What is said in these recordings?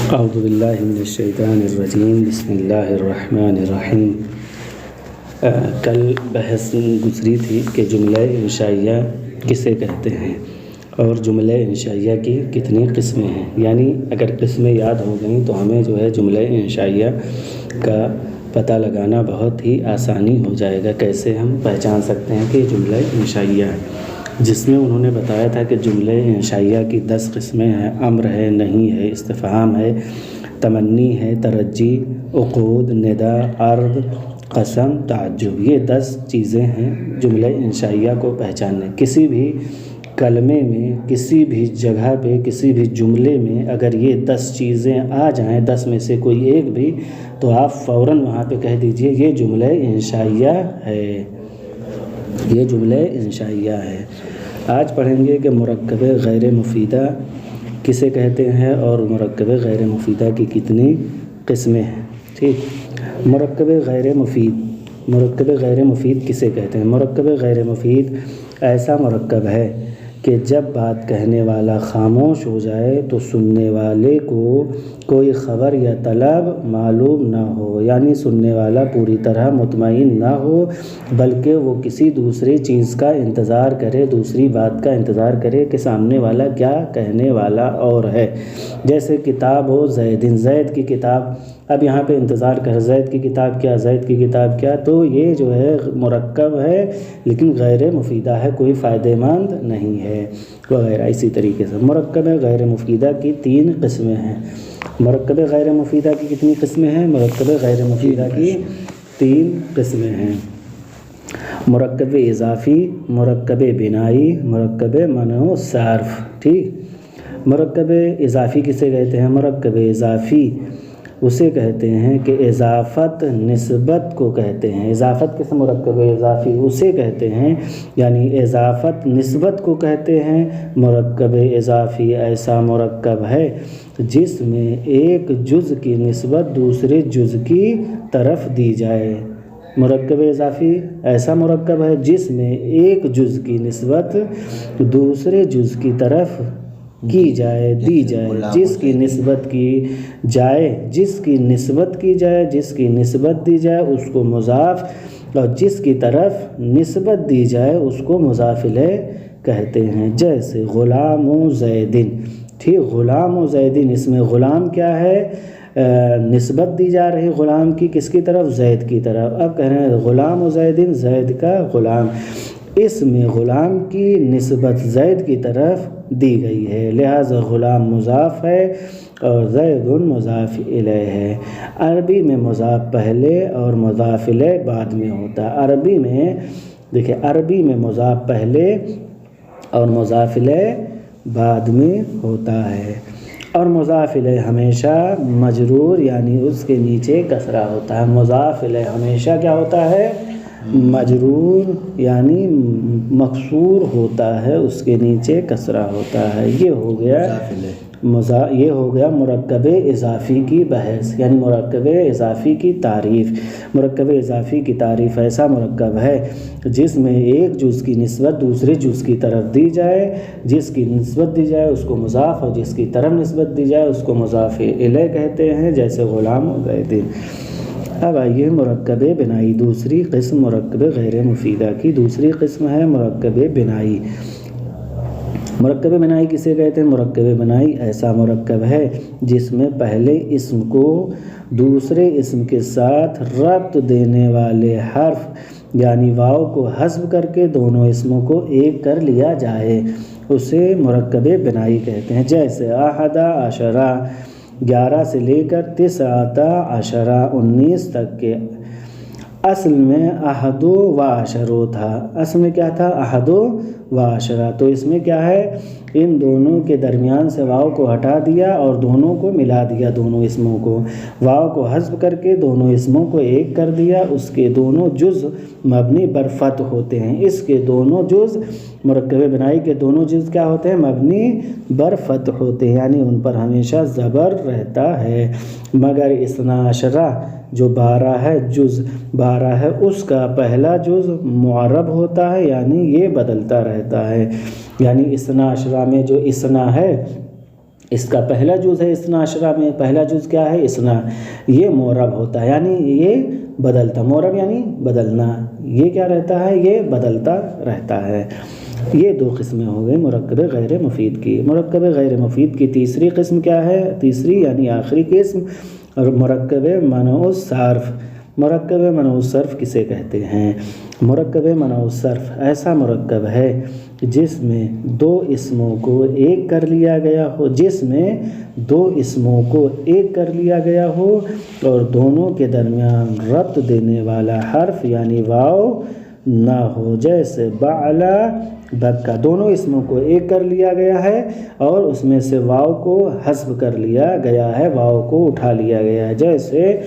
اعوذ باللہ من الشیطان الرجیم بسم اللہ الرحمن الرحیم۔ کل بحث گزری تھی کہ جملہ انشائیہ کسے کہتے ہیں اور جملہ انشائیہ کی کتنی قسمیں ہیں، یعنی اگر قسمیں یاد ہو گئیں تو ہمیں جملہ انشائیہ کا پتہ لگانا بہت ہی آسانی ہو جائے گا۔ کیسے ہم پہچان سکتے ہیں کہ جملہ انشائیہ ہے، جس میں انہوں نے بتایا تھا کہ جملہ انشائیہ کی 10 قسمیں ہیں۔ امر ہے، نہیں ہے، استفہام ہے، تمنی ہے، ترجی، عقود، ندا، عرض، قسم، تعجب۔ یہ 10 چیزیں ہیں جملہ انشائیہ کو پہچاننے۔ کسی بھی کلمے میں، کسی بھی جگہ پہ، کسی بھی جملے میں اگر یہ 10 چیزیں آ جائیں، 10 میں سے کوئی ایک بھی، تو آپ فوراً وہاں پہ کہہ دیجئے یہ جملہ انشائیہ ہے، یہ جملہ انشائیہ ہے۔ آج پڑھیں گے کہ مرکب غیر مفیدہ کسے کہتے ہیں اور مرکب غیر مفیدہ کی کتنی قسمیں ہیں۔ ٹھیک، مرکب غیر مفید کسے کہتے ہیں؟ مرکب غیر مفید ایسا مرکب ہے کہ جب بات کہنے والا خاموش ہو جائے تو سننے والے کو کوئی خبر یا طلب معلوم نہ ہو، یعنی سننے والا پوری طرح مطمئن نہ ہو، بلکہ وہ کسی دوسری چیز کا انتظار کرے، دوسری بات کا انتظار کرے کہ سامنے والا کیا کہنے والا اور ہے۔ جیسے کتاب ہو زیدن، زید کی کتاب، اب یہاں پہ انتظار کر زید کی کتاب کیا، زید کی کتاب کیا، تو یہ مرکب ہے لیکن غیر مفیدہ ہے، کوئی فائدہ مند نہیں ہے وغیرہ۔ اسی طریقے سے مرکب غیر مفیدہ کی 3 قسمیں ہیں۔ مرکب غیر مفیدہ کی کتنی قسمیں ہیں؟ مرکب غیر مفیدہ کی 3 قسمیں ہیں۔ مرکب اضافی، مرکب بنائی، مرکب منع و صرف۔ ٹھیک، مرکب اضافی کسے کہتے ہیں؟ مرکب اضافی اسے کہتے ہیں کہ اضافت نسبت کو کہتے ہیں۔ اضافت کس مرکب اضافی اسے کہتے ہیں، یعنی اضافت نسبت کو کہتے ہیں۔ مرکب اضافی ایسا مرکب ہے جس میں ایک جز کی نسبت دوسرے جز کی طرف دی جائے۔ مرکب اضافی ایسا مرکب ہے جس میں ایک جز کی نسبت دوسرے جز کی طرف کی جائے، دی جائے، جس کی نسبت دی جائے اس کو مضاف، اور جس کی طرف نسبت دی جائے اس کو مضاف الیہ کہتے ہیں۔ جیسے غلام و زیدن۔ ٹھیک، غلام و زیدن، اس میں غلام کیا ہے؟ نسبت دی جا رہی غلام کی کس کی طرف؟ زید کی طرف۔ اب کہہ رہے ہیں غلام و زیدن، زید کا غلام، اس میں غلام کی نسبت زید کی طرف دی گئی ہے، لہذا غلام مضاف ہے اور زید مضاف الیہ ہے۔ عربی میں مضاف پہلے اور مضاف الیہ بعد میں ہوتا ہے۔ عربی میں دیکھیں، عربی میں مضاف پہلے اور مضاف الیہ بعد میں ہوتا ہے، اور مضاف الیہ ہمیشہ مجرور، یعنی اس کے نیچے کسرہ ہوتا ہے۔ مضاف الیہ ہمیشہ کیا ہوتا ہے؟ مجرور، یعنی مکسور ہوتا ہے، اس کے نیچے کسرہ ہوتا ہے۔ یہ ہو گیا مرکب اضافی کی بحث، یعنی مرکب اضافی کی تعریف۔ مرکب اضافی کی تعریف ایسا مرکب ہے جس میں ایک جز کی نسبت دوسرے جز کی طرف دی جائے، جس کی نسبت دی جائے اس کو مضاف، اور جس کی طرف نسبت دی جائے اس کو مضاف الیہ کہتے ہیں، جیسے غلام و زیدن۔ اب آئیے مرکب بنائی، دوسری قسم مرکب غیر مفیدہ کی دوسری قسم ہے مرکب بنائی۔ مرکب بنائی کسے کہتے ہیں؟ مرکب بنائی ایسا مرکب ہے جس میں پہلے اسم کو دوسرے اسم کے ساتھ ربط دینے والے حرف یعنی واو کو حذف کر کے دونوں اسموں کو ایک کر لیا جائے، اسے مرکب بنائی کہتے ہیں۔ جیسے احد عشرہ، 11 سے لے کر 19 عشرہ، 19 تک کے۔ اصل میں احد و عشرہ تھا، اصل میں کیا تھا؟ احد و عشرہ، تو اس میں کیا ہے؟ ان دونوں کے درمیان سے واو کو ہٹا دیا اور دونوں کو ملا دیا، دونوں اسموں کو واو کو حذف کر کے دونوں اسموں کو ایک کر دیا۔ اس کے دونوں جز مبنی بر فتح ہوتے ہیں، اس کے دونوں جز مرکب بنائی کے دونوں جز کیا ہوتے ہیں؟ مبنی بر فتح ہوتے ہیں، یعنی ان پر ہمیشہ زبر رہتا ہے۔ مگر 12 عشرہ جو 12 ہے، جز 12 ہے، اس کا پہلا جز معرب ہوتا ہے، یعنی یہ بدلتا رہتا ہے، یعنی 12 عشرہ میں جو اسنا ہے اس کا پہلا جز ہے اثنا عشرہ میں، پہلا جز کیا ہے؟ اثنا، یہ معرب ہوتا ہے، یعنی یہ بدلتا، معرب یعنی بدلنا، یہ کیا رہتا ہے؟ یہ بدلتا رہتا ہے۔ یہ دو قسمیں ہو گئی مرکب غیر مفید کی۔ مرکب غیر مفید کی تیسری قسم کیا ہے؟ تیسری یعنی آخری قسم مرکب منع الصرف۔ مرکب منع الصرف کسے کہتے ہیں؟ مرکب منع الصرف ایسا مرکب ہے جس میں دو اسموں کو ایک کر لیا گیا ہو، جس میں دو اسموں کو ایک کر لیا گیا ہو اور دونوں کے درمیان ربط دینے والا حرف یعنی واو نہ ہو، جیسے بعلا بکا، دونوں اسموں کو ایک کر لیا گیا ہے اور اس میں سے واو کو حذف کر لیا گیا ہے، واو کو اٹھا لیا گیا ہے، جیسے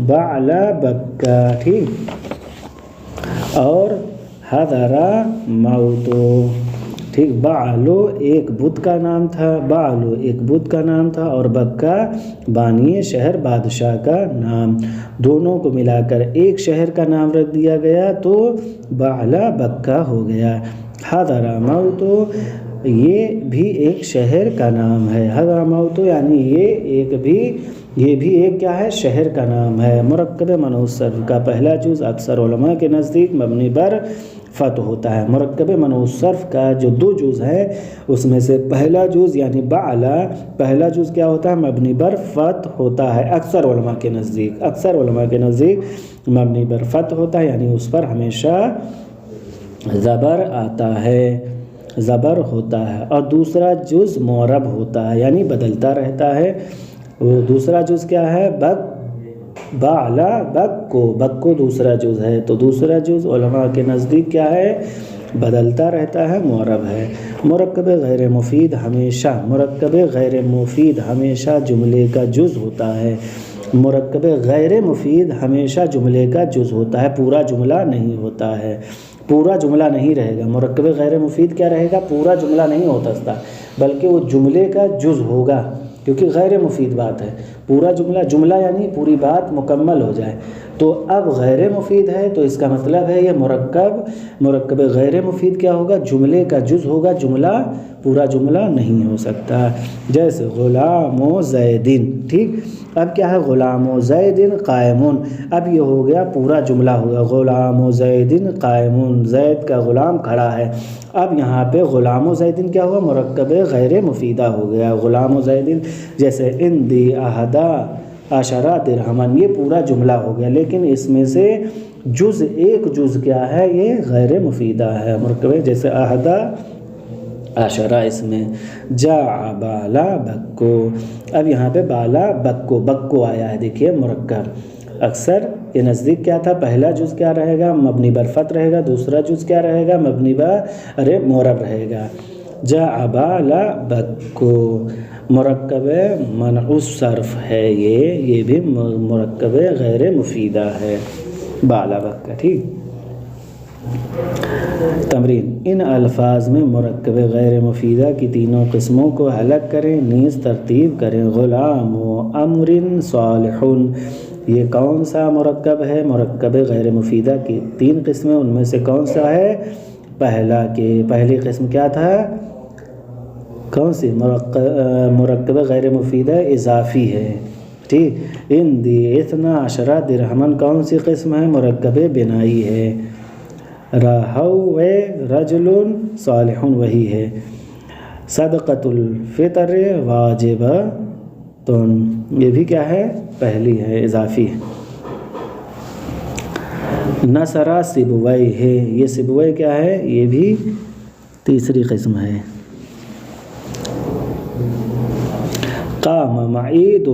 بعلا بکا، ٹھیک۔ اور حضرا موتو، ٹھیک، بعلو ایک بت کا نام تھا، بعلو ایک بت کا نام تھا اور بکا بانی شہر بادشاہ کا نام، دونوں کو ملا کر ایک شہر کا نام رکھ دیا گیا تو بعلا بکا ہو گیا۔ حضرا موتو یہ بھی ایک شہر کا نام ہے، حضرا موتو یعنی یہ بھی ایک کیا ہے؟ شہر کا نام ہے۔ مرکب منع الصرف کا پہلا جز اکثر علماء کے نزدیک مبنی بر فتح ہوتا ہے۔ مرکب منع الصرف کا جو دو جز ہیں اس میں سے پہلا جز یعنی بعلا، پہلا جز کیا ہوتا ہے؟ مبنی بر فتح ہوتا ہے اکثر علماء کے نزدیک، اکثر علماء کے نزدیک مبنی بر فتح ہوتا ہے، یعنی اس پر ہمیشہ زبر آتا ہے، زبر ہوتا ہے، اور دوسرا جز معرب ہوتا ہے یعنی بدلتا رہتا ہے۔ وہ دوسرا جز کیا ہے؟ بعلا بکو دوسرا جز ہے، تو دوسرا جز علماء کے نزدیک کیا ہے؟ بدلتا رہتا ہے، معرب ہے۔ مرکب غیر مفید ہمیشہ جملے کا جز ہوتا ہے، مرکب غیر مفید ہمیشہ جملے کا جز ہوتا ہے، پورا جملہ نہیں ہوتا ہے، پورا جملہ نہیں رہے گا۔ مرکب غیر مفید کیا رہے گا؟ پورا جملہ نہیں ہوتا، بلکہ وہ جملے کا جز ہوگا، کیونکہ غیر مفید بات ہے۔ پورا جملہ یعنی پوری بات مکمل ہو جائے، تو اب غیر مفید ہے تو اس کا مطلب ہے یہ مرکب غیر مفید کیا ہوگا؟ جملے کا جز ہوگا، جملہ پورا جملہ نہیں ہو سکتا، جیسے غلام و زیدن، ٹھیک۔ اب کیا ہے؟ غلام و زیدن قائمون، اب یہ ہو گیا پورا جملہ ہوگا، غلام و زیدن قائمون، زید کا غلام کھڑا ہے۔ اب یہاں پہ غلام و زیدن کیا ہوا؟ مرکب غیر مفیدہ ہو گیا، غلام و زیدن، جیسے اندی احدا عشرہ درہمن، یہ پورا جملہ ہو گیا، لیکن اس میں سے ایک جز کیا ہے؟ یہ غیر مفیدہ ہے، مرکب، جیسے احدا عشرہ، اس میں جاء بالا بکو، اب یہاں پہ بالا بکو آیا ہے، دیکھیے مرکب۔ اکثر کے نزدیک کیا تھا؟ پہلا جز کیا رہے گا؟ مبنی بر فتح رہے گا، دوسرا جز کیا رہے گا؟ مبنی بر معرب رہے گا، جاء بالا بکو، مرکب منع الصرف ہے، یہ بھی مرکب غیر مفیدہ ہے، بالا بکا، ٹھیک۔ تمرین، ان الفاظ میں مرکب غیر مفیدہ کی تینوں قسموں کو حلق کریں، نیز ترتیب کریں۔ غلام و امر صالح، یہ کون سا مرکب ہے؟ مرکب غیر مفیدہ کی تین قسمیں، ان میں سے کون سا ہے؟ پہلی قسم کیا تھا؟ کون سی؟ مرکب غیر مفیدہ اضافی ہے، ٹھیک۔ اندی اثنا عشرہ درہمن کون سی قسم ہے؟ مرکب بنائی ہے۔ رہو رجل صالح وہی ہے۔ صدقۃ الفطر واجبۃ، یہ بھی کیا ہے؟ پہلی ہے، اضافی ہے۔ نصر سبوئی ہے، یہ سبوئی کیا ہے؟ یہ بھی تیسری قسم ہے۔ قام معید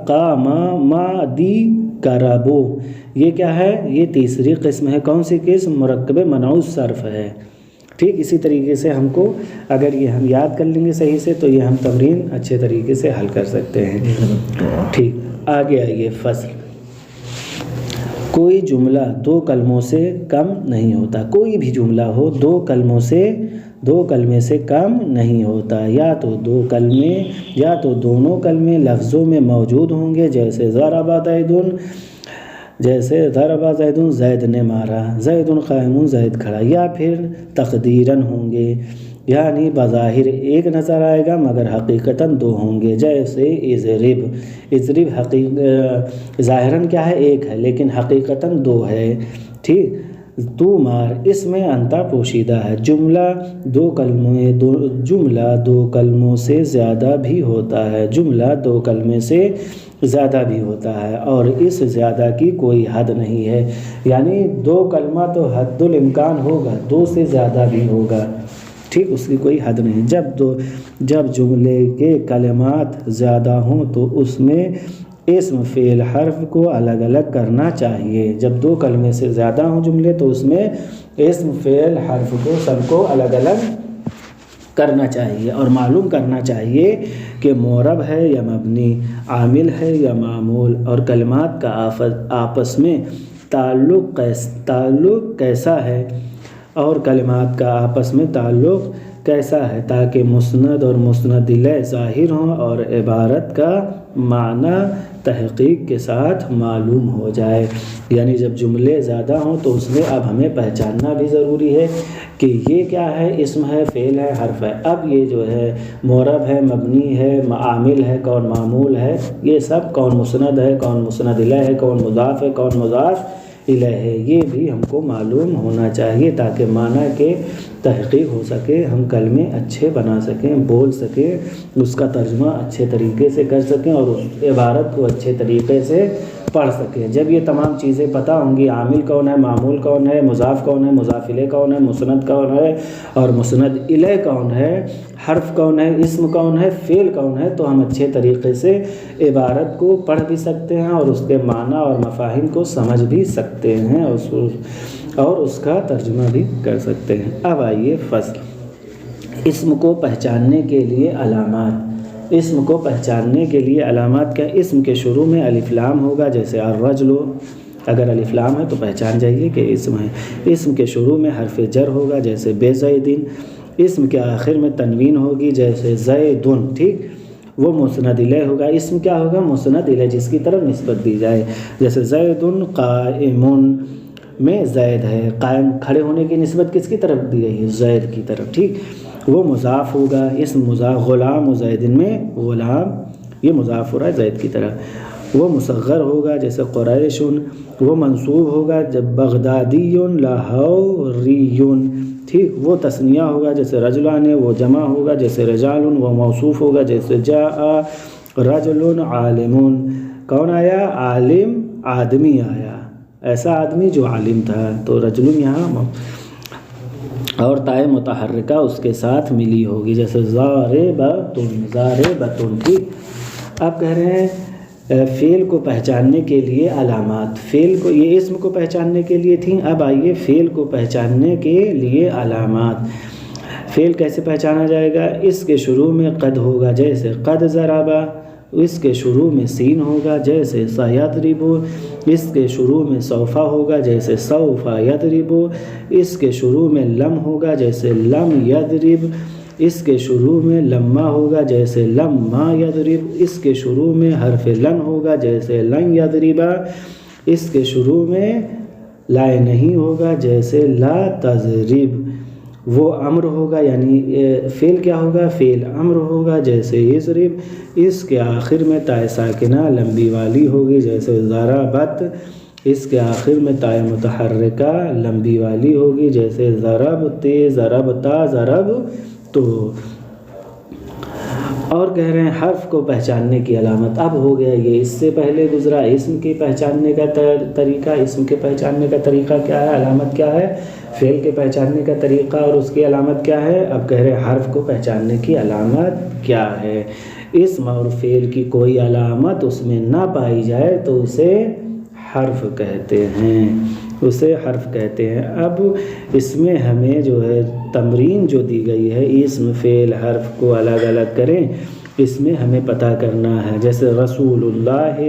قام معدی کربو، یہ کیا ہے؟ یہ تیسری قسم ہے، کون سی قسم؟ مرکب منع الصرف ہے، ٹھیک۔ اسی طریقے سے ہم کو اگر یہ ہم یاد کر لیں گے صحیح سے تو یہ ہم تمرین اچھے طریقے سے حل کر سکتے ہیں، ٹھیک۔ آگے آئیے، فصل۔ کوئی جملہ دو کلموں سے کم نہیں ہوتا، کوئی بھی جملہ ہو دو کلمے سے کم نہیں ہوتا، یا تو دو کلمے یا تو دونوں کلمے لفظوں میں موجود ہوں گے، جیسے ضرب زیدن، زید نے مارا، زید قائم، زید کھڑا، یا پھر تقدیراً ہوں گے، یعنی بظاہر ایک نظر آئے گا مگر حقیقتاً دو ہوں گے، جیسے اضرب ظاہراً کیا ہے ایک ہے لیکن حقیقتاً دو ہے، ٹھیک، تو مار، اس میں انتا پوشیدہ ہے، جملہ دو کلموں سے زیادہ بھی ہوتا ہے، جملہ دو کلمے سے زیادہ بھی ہوتا ہے اور اس زیادہ کی کوئی حد نہیں ہے، یعنی دو کلمہ تو حد الامکان ہوگا، دو سے زیادہ بھی ہوگا، ٹھیک، اس کی کوئی حد نہیں۔ جب جملے کے کلمات زیادہ ہوں تو اس میں اسم فعل حرف کو الگ الگ کرنا چاہیے، جب دو کلمے سے زیادہ ہوں جملے تو اس میں اسم فعل حرف کو سب کو الگ الگ کرنا چاہیے اور معلوم کرنا چاہیے کہ معرب ہے یا مبنی، عامل ہے یا معمول، اور کلمات کا آپس میں تعلق کیسا ہے اور کلمات کا آپس میں تعلق کیسا ہے، تاکہ مسند اور مسند الیہ ظاہر ہوں اور عبارت کا معنی تحقیق کے ساتھ معلوم ہو جائے۔ یعنی جب جملے زیادہ ہوں تو اس میں اب ہمیں پہچاننا بھی ضروری ہے کہ یہ کیا ہے، اسم ہے، فعل ہے، حرف ہے، اب یہ جو ہے معرب ہے، مبنی ہے، عامل ہے، کون معمول ہے، یہ سب کون مسند ہے، کون مسند الیہ ہے، کون مضاف ہے، کون مضاف الیہ ہے، یہ بھی ہم کو معلوم ہونا چاہیے تاکہ معنی کے تحقیق ہو سکے، ہم کلمے اچھے بنا سکیں، بول سکیں، اس کا ترجمہ اچھے طریقے سے کر سکیں اور اس عبارت کو اچھے طریقے سے پڑھ سکیں۔ جب یہ تمام چیزیں پتہ ہوں گی، عامل کون ہے، معمول کون ہے، مضاف کون ہے، مضاف الیہ کون ہے، مسند کون ہے اور مسند الیہ کون ہے، حرف کون ہے، اسم کون ہے، فعل کون ہے، تو ہم اچھے طریقے سے عبارت کو پڑھ بھی سکتے ہیں اور اس کے معنی اور مفاہیم کو سمجھ بھی سکتے ہیں اور اس کا ترجمہ بھی کر سکتے ہیں۔ اب آئیے فصل، اسم کو پہچاننے کے لیے علامات۔ اسم کو پہچاننے کے لیے علامات کیا؟ اسم کے شروع میں الف لام ہوگا، جیسے الرجل، اگر الف لام ہے تو پہچان جائیے کہ اسم ہے۔ اسم کے شروع میں حرف جر ہوگا، جیسے بزیدن۔ اسم کے آخر میں تنوین ہوگی، جیسے زیدن، ٹھیک، وہ مسند الیہ ہوگا۔ اسم کیا ہوگا؟ مسند الیہ، جس کی طرف نسبت دی جائے، جیسے زیدن قائمن میں زید ہے، قائم کھڑے ہونے کی نسبت کس کی طرف دی گئی ہے؟ زید کی طرف، ٹھیک، وہ مضاف ہوگا۔ اسم مضاف، غلام زیدن میں غلام، یہ مضاف ہو رہا ہے زید کی طرف۔ وہ مصغر ہوگا، جیسے قریش۔ وہ منصوب ہوگا جب بغدادی لاہوری، ٹھیک، وہ تثنیہ ہوگا جیسے رجلان۔ وہ جمع ہوگا جیسے رجال۔ وہ موصوف ہوگا جیسے جاء رجل عالم۔ کون آیا؟ عالم، آدمی آیا، ایسا آدمی جو عالم تھا، تو رجل یہاں، اور تائے متحرکہ اس کے ساتھ ملی ہوگی، جیسے ضاربۃ، ٹھیک۔ اب کہہ رہے ہیں فعل کو پہچاننے کے لیے علامات۔ فعل کو، یہ اسم کو پہچاننے کے لیے تھیں، اب آئیے فعل کو پہچاننے کے لیے علامات۔ فعل کیسے پہچانا جائے گا؟ اس کے شروع میں قد ہوگا، جیسے قد ضرب۔ اس کے شروع میں سین ہوگا، جیسے سیضرب۔ اس کے شروع میں سوف ہوگا، جیسے سوف یضرب۔ اس کے شروع میں لم ہوگا، جیسے لم یضرب۔ اس کے شروع میں لما ہوگا، جیسے لما یضرب۔ اس کے شروع میں حرف لن ہوگا، جیسے لن یضرب۔ اس کے شروع میں لائے نہیں ہوگا، جیسے لا تضرب۔ وہ امر ہوگا، یعنی فعل کیا ہوگا؟ فعل امر ہوگا، جیسے یضرب۔ اس کے آخر میں تائے ساکنہ لمبی والی ہوگی، جیسے ضربت۔ اس کے آخر میں تائے متحرکہ لمبی والی ہوگی، جیسے ضربت، ضربتا، ضربتو۔ اور کہہ رہے ہیں حرف کو پہچاننے کی علامت۔ اب ہو گیا یہ، اس سے پہلے گزرا اسم کی پہچاننے کا طریقہ۔ اسم کے پہچاننے کا طریقہ کیا ہے؟ علامت کیا ہے؟ فعل کے پہچاننے کا طریقہ اور اس کی علامت کیا ہے؟ اب کہہ رہے ہیں حرف کو پہچاننے کی علامت کیا ہے؟ اسم اور فعل کی کوئی علامت اس میں نہ پائی جائے تو اسے حرف کہتے ہیں، اسے حرف کہتے ہیں۔ اب اس میں ہمیں جو ہے تمرین جو دی گئی ہے، اسم فعل حرف کو الگ الگ کریں، اس میں ہمیں پتہ کرنا ہے، جیسے رسول اللہ،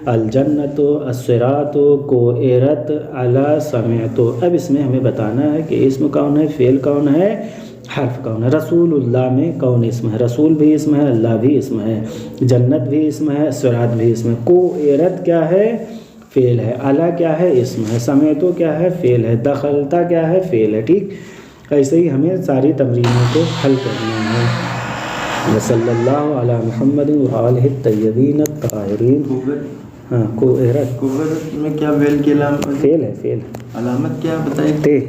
الجنت، الصراط، کوئرت، علی سمعت۔ اب اس میں ہمیں بتانا ہے کہ اسم کون ہے، فعل کون ہے، حرف کون ہے۔ رسول اللہ میں کون اسم ہے؟ رسول بھی اسم ہے، اللہ بھی اسم ہے، جنت بھی اسم ہے، صراط بھی اسم ہے۔ کوئرت کیا ہے؟ فعل ہے۔ علی کیا ہے؟ اسم ہے۔ سمعتو کیا ہے؟ فعل ہے۔ دخلتا کیا ہے؟ فعل ہے، ٹھیک۔ ایسے ہی ہمیں ساری تمرینوں کو حل کرنا ہے۔ وصلی اللہ علی محمد وآلہ الطیبین الطاہرین۔ ہاں کوبرت میں کیا فعل کی علامت فعل ہے، فعل علامت کیا بتائیے؟ تے